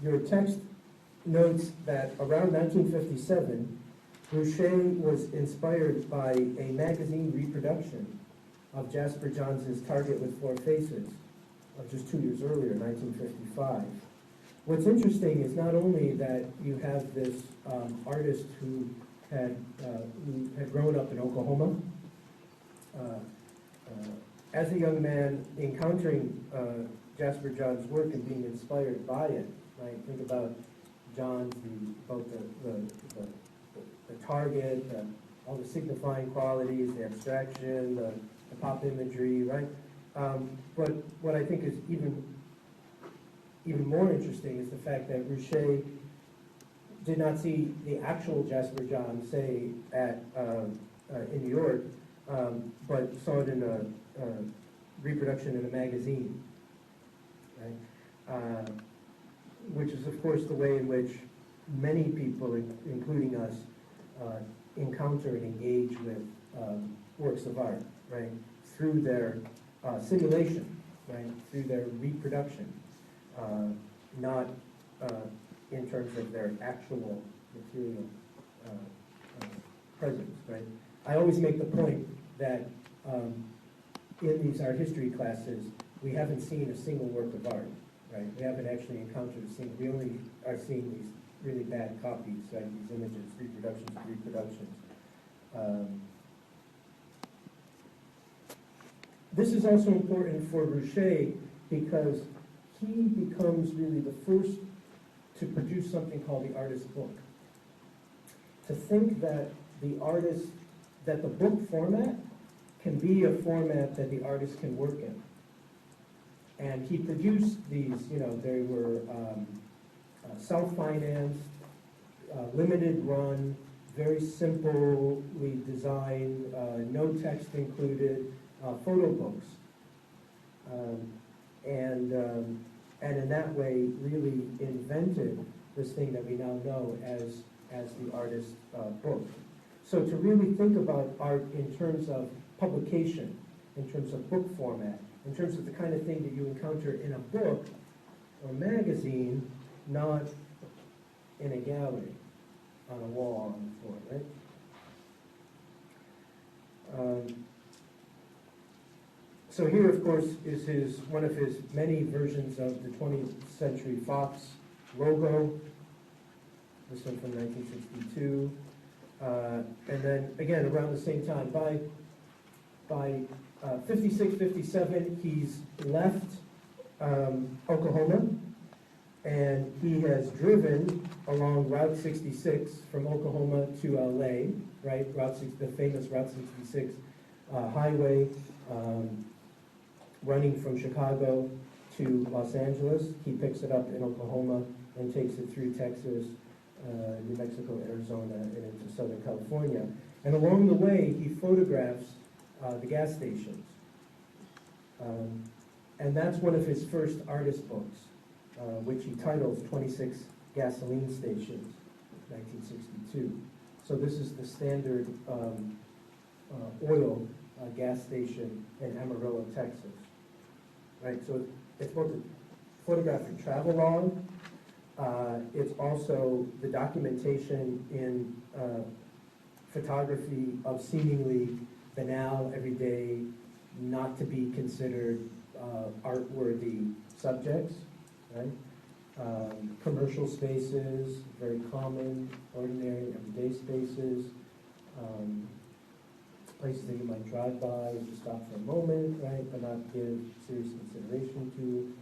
your text notes that around 1957, Boucher was inspired by a magazine reproduction of Jasper Johns' Target with Four Faces of just 2 years earlier, 1955. What's interesting is not only that you have this artist who had grown up in Oklahoma, as a young man encountering Jasper Johns' work and being inspired by it, right? Think about Johns, both the target, all the signifying qualities, the abstraction, the pop imagery, right? But what I think is even more interesting is the fact that Boucher did not see the actual Jasper Johns, say, in New York, but saw it in a reproduction in a magazine, right? Which is, of course, the way in which many people, including us, encounter and engage with works of art, right? Through their simulation, right? Through their reproduction, not in terms of their actual material presence, right? I always make the point that in these art history classes, we haven't seen a single work of art, right? We haven't actually encountered a single, we only are seeing these really bad copies, right? These images, reproductions. This is also important for Boucher because he becomes really the first to produce something called the artist's book. To think that that the book format can be a format that the artist can work in. And he produced these, they were self-financed, limited run, very simply designed, no text included, photo books. And in that way really invented this thing that we now know as the artist's book. So to really think about art in terms of publication, in terms of book format, in terms of the kind of thing that you encounter in a book or magazine, not in a gallery, on a wall, on the floor, right? So here, of course, is one of his many versions of the 20th Century Fox logo. This one from 1962. And then, again, around the same time, by 56, 57, he's left Oklahoma, and he has driven along Route 66 from Oklahoma to LA, right? The famous Route 66 highway running from Chicago to Los Angeles. He picks it up in Oklahoma and takes it through Texas, New Mexico, Arizona, and into Southern California. And along the way, he photographs the gas stations. And that's one of his first artist books, which he titles 26 Gasoline Stations, 1962. So this is the standard oil gas station in Amarillo, Texas. Right, so it's both a photographic travelogue. It's also the documentation in photography of seemingly banal, everyday, not to be considered art-worthy subjects, right? Commercial spaces, very common, ordinary, everyday spaces, places that you might drive by, just stop for a moment, right, but not give serious consideration to.